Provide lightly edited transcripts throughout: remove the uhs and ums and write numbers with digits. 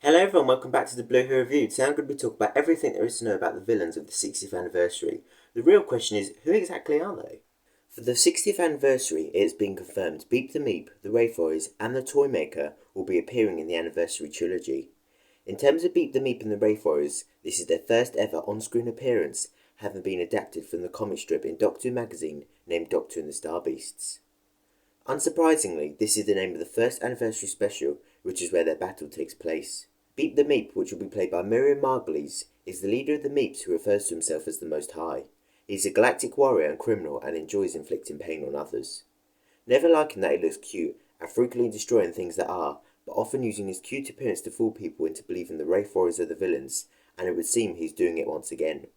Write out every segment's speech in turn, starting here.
Hello everyone, welcome back to the Blue Who Review. Today I'm going to be talking about everything there is to know about the villains of the 60th anniversary. The real question is, who exactly are they? For the 60th anniversary, it has been confirmed Beep the Meep, the Wrarth, and the Toymaker will be appearing in the anniversary trilogy. In terms of Beep the Meep and the Wrarth, this is their first ever on-screen appearance, having been adapted from the comic strip in Doctor Who magazine named Doctor and the Star Beasts. Unsurprisingly, this is the name of the first anniversary special, which is where their battle takes place. Beep the Meep, which will be played by Miriam Margolyes, is the leader of the Meeps who refers to himself as the Most High. He is a galactic warrior and criminal and enjoys inflicting pain on others. Never liking that he looks cute and frequently destroying things that are, but often using his cute appearance to fool people into believing the Wraith Warriors are the villains, and it would seem he's doing it once again.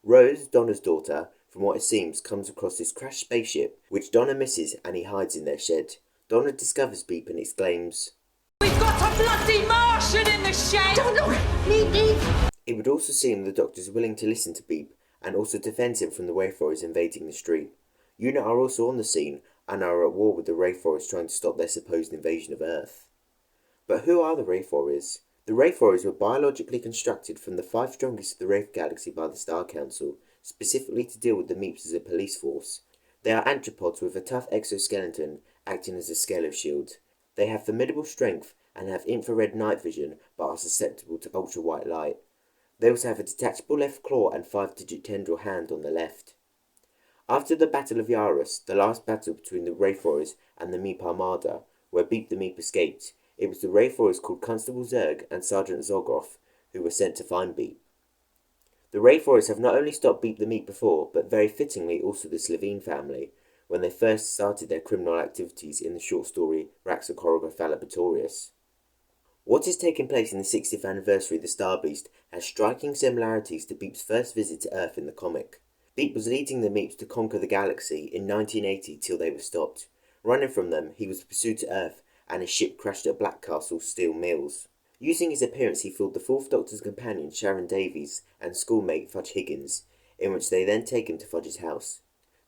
Rose, Donna's daughter, from what it seems, comes across this crashed spaceship, which Donna misses and he hides in their shed. Donna discovers Beep and exclaims, "We've got a bloody Martian in the shed!" Don't look! Meep! It would also seem the Doctor is willing to listen to Beep and also defends him from the Wrarth invading the street. UNIT are also on the scene and are at war with the Wrarth trying to stop their supposed invasion of Earth. But who are the Wrarth? The Wraith were biologically constructed from the 5 strongest of the Wraith galaxy by the Star Council, specifically to deal with the Meeps as a police force. They are anthropods with a tough exoskeleton acting as a scale of shield. They have formidable strength and have infrared night vision but are susceptible to ultra-white light. They also have a detachable left claw and 5-digit tendril hand on the left. After the Battle of Wrarth, the last battle between the Wrarth and the Meep Armada, where Beep the Meep escaped, it was the Wraith called Constable Zurg and Sergeant Zogroth who were sent to find Beep. The Wraith have not only stopped Beep the Meep before, but very fittingly also the Slevene family, when they first started their criminal activities in the short story Raxacorigophalabatorius. What is taking place in the 60th anniversary of the Star Beast has striking similarities to Beep's first visit to Earth in the comic. Beep was leading the Meeps to conquer the galaxy in 1980 till they were stopped. Running from them, he was pursued to Earth and his ship crashed at Black Castle Steel Mills. Using his appearance, he fooled the 4th Doctor's companion Sharon Davies and schoolmate Fudge Higgins, in which they then take him to Fudge's house.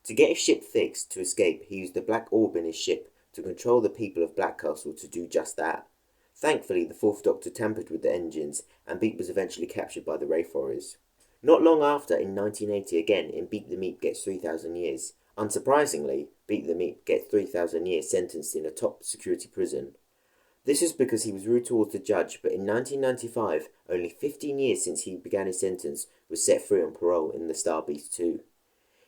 To get his ship fixed to escape, he used the black orb in his ship to control the people of Black Castle to do just that. Thankfully, the 4th Doctor tampered with the engines, and Beep was eventually captured by the Wrarth. Not long after, in 1980 again, in Beep the Meep Gets 3,000 Years, unsurprisingly, Beep the Meep gets 3,000 years sentenced in a top security prison. This was because he was rude towards the judge, but in 1995, only 15 years since he began his sentence, was set free on parole in the Star Beast 2.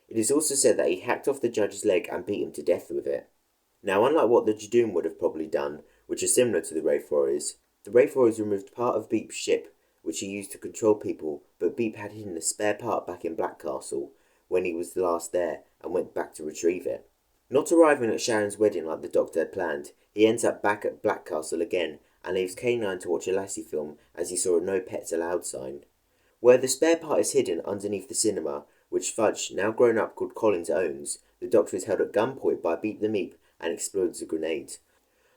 It is also said that he hacked off the judge's leg and beat him to death with it. Now, unlike what the Judoon would have probably done, which is similar to the Wraith the Wraith removed part of Beep's ship, which he used to control people, but Beep had hidden a spare part back in Black Castle when he was last there and went back to retrieve it. Not arriving at Sharon's wedding like the Doctor had planned, he ends up back at Black Castle again and leaves K9 to watch a Lassie film as he saw a No Pets Allowed sign. Where the spare part is hidden underneath the cinema, which Fudge, now grown up called Collins, owns, the Doctor is held at gunpoint by Beep the Meep and explodes a grenade.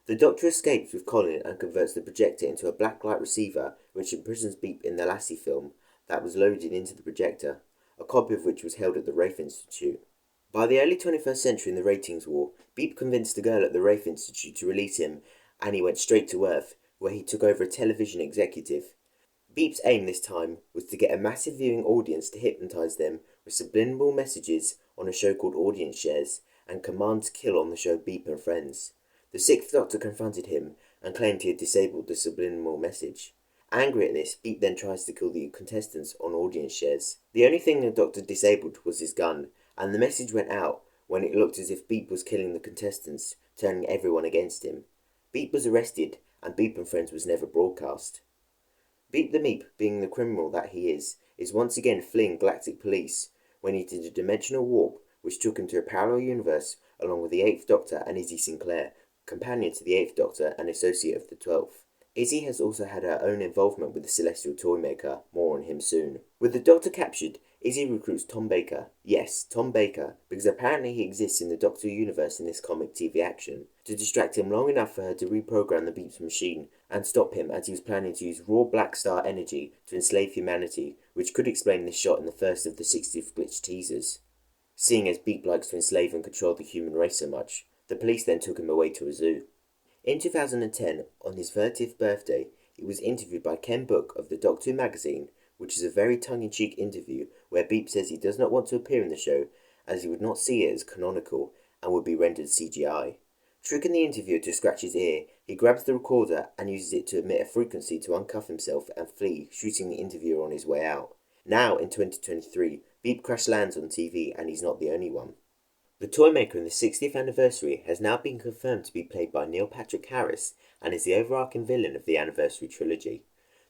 The Doctor escapes with Colin and converts the projector into a blacklight receiver which imprisons Beep in the Lassie film that was loaded into the projector, a copy of which was held at the Wraith Institute. By the early 21st century in the ratings war, Beep convinced a girl at the Wraith Institute to release him, and he went straight to Earth, where he took over a television executive. Beep's aim this time was to get a massive viewing audience to hypnotise them with subliminal messages on a show called Audience Shares, and command to kill on the show Beep and Friends. The 6th Doctor confronted him and claimed he had disabled the subliminal message. Angry at this, Beep then tries to kill the contestants on Audience Shares. The only thing the Doctor disabled was his gun, and the message went out when it looked as if Beep was killing the contestants, turning everyone against him. Beep was arrested, and Beep and Friends was never broadcast. Beep the Meep, being the criminal that he is once again fleeing galactic police when he did a dimensional warp which took him to a parallel universe along with the 8th Doctor and Izzy Sinclair, companion to the 8th Doctor and associate of the 12th. Izzy has also had her own involvement with the celestial Toymaker, more on him soon. With the Doctor captured, Izzy recruits Tom Baker, yes, Tom Baker, because apparently he exists in the Doctor universe in this comic TV action, to distract him long enough for her to reprogram the Beep's machine and stop him as he was planning to use raw black star energy to enslave humanity, which could explain this shot in the first of the 60th glitch teasers. Seeing as Beep likes to enslave and control the human race so much, the police then took him away to a zoo. In 2010, on his 30th birthday, he was interviewed by Ken Book of the Doctor Who magazine, which is a very tongue-in-cheek interview where Beep says he does not want to appear in the show as he would not see it as canonical and would be rendered CGI. Tricking the interviewer to scratch his ear, he grabs the recorder and uses it to emit a frequency to uncuff himself and flee, shooting the interviewer on his way out. Now, in 2023, Beep crash lands on TV and he's not the only one. The Toymaker in the 60th anniversary has now been confirmed to be played by Neil Patrick Harris and is the overarching villain of the anniversary trilogy.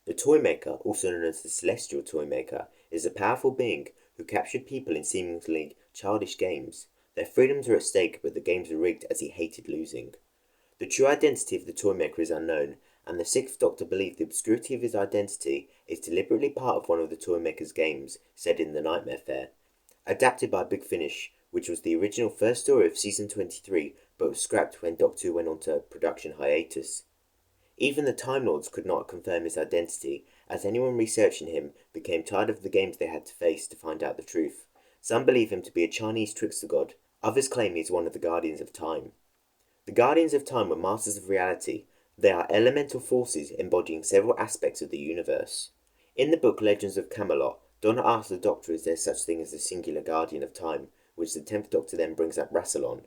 The Toymaker, also known as the Celestial Toymaker, is a powerful being who captured people in seemingly childish games. Their freedoms are at stake, but the games are rigged as he hated losing. The true identity of the Toymaker is unknown, and the Sixth Doctor believed the obscurity of his identity is deliberately part of one of the Toymaker's games, said in The Nightmare Fair. Adapted by Big Finish, which was the original first story of Season 23, but was scrapped when Doctor Who went on to production hiatus. Even the Time Lords could not confirm his identity, as anyone researching him became tired of the games they had to face to find out the truth. Some believe him to be a Chinese trickster god, others claim he is one of the Guardians of Time. The Guardians of Time were masters of reality. They are elemental forces embodying several aspects of the universe. In the book Legends of Camelot, Donna asks the Doctor is there such thing as a singular Guardian of Time, which the 10th Doctor then brings up Rassilon,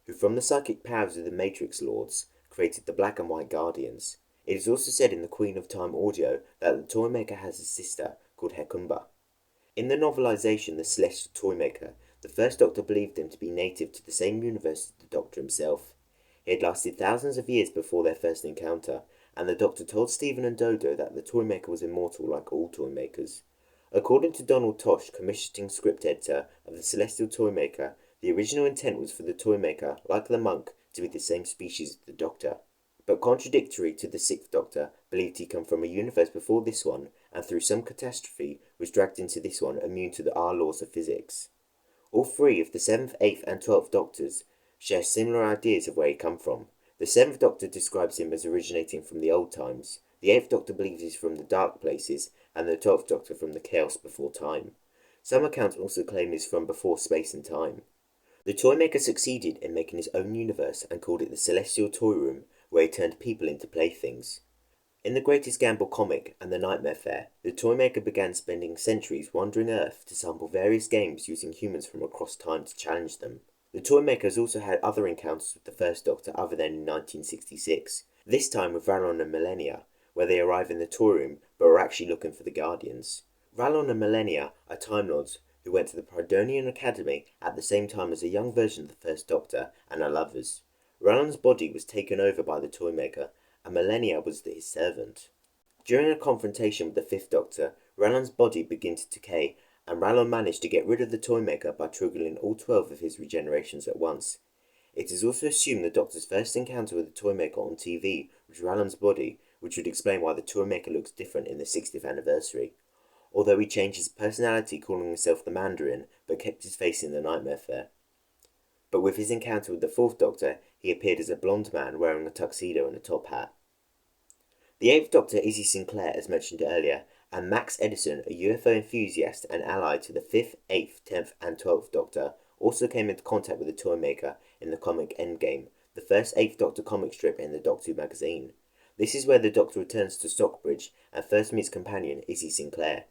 who from the psychic powers of the Matrix Lords created the Black and White Guardians. It is also said in the Queen of Time audio that the Toymaker has a sister called Hekumba. In the novelisation The Celestial Toymaker, the First Doctor believed him to be native to the same universe as the Doctor himself. He had lasted thousands of years before their first encounter, and the Doctor told Stephen and Dodo that the Toymaker was immortal like all Toymakers. According to Donald Tosh, commissioning script editor of The Celestial Toymaker, the original intent was for the Toymaker, like the monk, to be the same species as the Doctor. But contradictory to the Sixth Doctor, believed he come from a universe before this one, and through some catastrophe was dragged into this one immune to our laws of physics. All three of the 7th, 8th and 12th Doctors share similar ideas of where he come from. The 7th Doctor describes him as originating from the old times, the 8th Doctor believes he's from the dark places, and the 12th Doctor from the chaos before time. Some accounts also claim he's from before space and time. The Toymaker succeeded in making his own universe and called it the Celestial Toy Room, where he turned people into playthings. In the Greatest Gamble comic and the Nightmare Fair, the Toymaker began spending centuries wandering Earth to sample various games using humans from across time to challenge them. The Toymaker has also had other encounters with the First Doctor other than in 1966, this time with Rallon and Millennia, where they arrive in the Toy Room but are actually looking for the Guardians. Rallon and Millennia are Time Lords who went to the Pridonian Academy at the same time as a young version of the First Doctor and are lovers. Rallon's body was taken over by the Toymaker, and Millennia was his servant. During a confrontation with the Fifth Doctor, Rallon's body begins to decay, and Rallon managed to get rid of the Toymaker by triggering all 12 of his regenerations at once. It is also assumed the Doctor's first encounter with the Toymaker on TV was Rallon's body, which would explain why the Toymaker looks different in the 60th anniversary. Although he changed his personality calling himself the Mandarin, but kept his face in the Nightmare Fair. But with his encounter with the Fourth Doctor, he appeared as a blonde man wearing a tuxedo and a top hat. The Eighth Doctor, Izzy Sinclair, as mentioned earlier, and Max Edison, a UFO enthusiast and ally to the 5th, 8th, 10th and 12th Doctor, also came into contact with the Toymaker in the comic Endgame, the first 8th Doctor comic strip in the Doctor Who magazine. This is where the Doctor returns to Stockbridge and first meets companion Izzy Sinclair.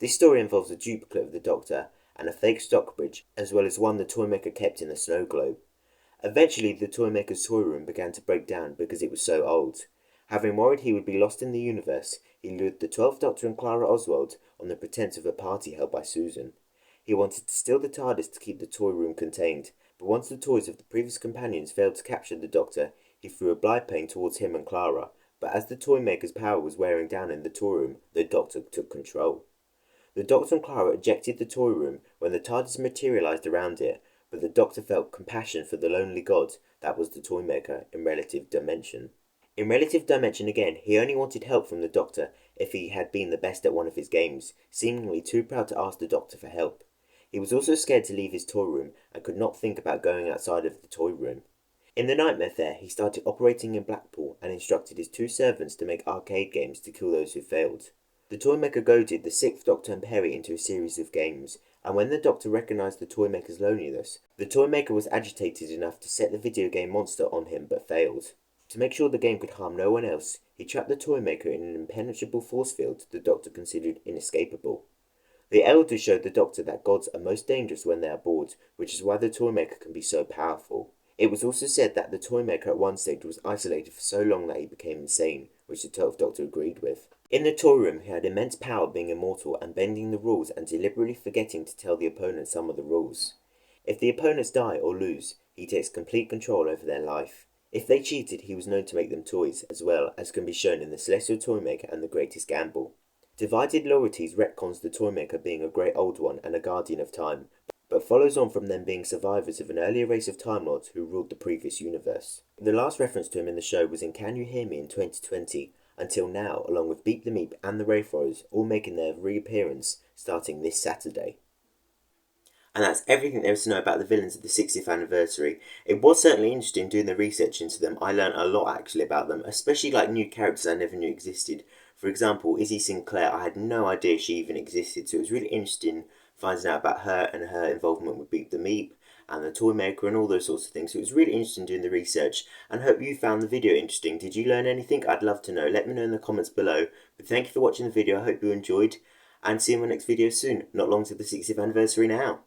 This story involves a duplicate of the Doctor and a fake Stockbridge, as well as one the Toymaker kept in the snow globe. Eventually, the Toymaker's toy room began to break down because it was so old. Having worried he would be lost in the universe, he lured the 12th Doctor and Clara Oswald on the pretense of a party held by Susan. He wanted to steal the TARDIS to keep the toy room contained, but once the toys of the previous companions failed to capture the Doctor, he threw a biplane towards him and Clara, but as the Toymaker's power was wearing down in the toy room, the Doctor took control. The Doctor and Clara ejected the toy room when the TARDIS materialised around it, but the Doctor felt compassion for the lonely god that was the Toymaker in Relative Dimension. In Relative Dimension again, he only wanted help from the Doctor if he had been the best at one of his games, seemingly too proud to ask the Doctor for help. He was also scared to leave his toy room and could not think about going outside of the toy room. In the Nightmare Fair, he started operating in Blackpool and instructed his 2 servants to make arcade games to kill those who failed. The Toymaker goaded the 6th Doctor and Perry into a series of games, and when the Doctor recognised the Toymaker's loneliness, the Toymaker was agitated enough to set the video game monster on him but failed. To make sure the game could harm no one else, he trapped the Toymaker in an impenetrable force field the Doctor considered inescapable. The Elders showed the Doctor that gods are most dangerous when they are bored, which is why the Toymaker can be so powerful. It was also said that the Toymaker at one stage was isolated for so long that he became insane, which the 12th Doctor agreed with. In the toy room, he had immense power, being immortal and bending the rules and deliberately forgetting to tell the opponent some of the rules. If the opponents die or lose, he takes complete control over their life. If they cheated, he was known to make them toys, as well as can be shown in the Celestial Toymaker and the Greatest Gamble. Divided Loyalties retcons the Toymaker being a great old one and a guardian of time, but follows on from them being survivors of an earlier race of Time Lords who ruled the previous universe. The last reference to him in the show was in Can You Hear Me in 2020, until now, along with Beep the Meep and the Wraithrows, all making their reappearance starting this Saturday. And that's everything there is to know about the villains of the 60th anniversary. It was certainly interesting doing the research into them. I learned a lot actually about them, especially like new characters I never knew existed. For example, Izzy Sinclair, I had no idea she even existed, so it was really interesting finding out about her and her involvement with Beep the Meep and the Toymaker and all those sorts of things. So it was really interesting doing the research, and I hope you found the video interesting. Did you learn anything? I'd love to know. Let me know in the comments below. But thank you for watching the video. I hope you enjoyed, and see you in my next video soon. Not long to the 60th anniversary now.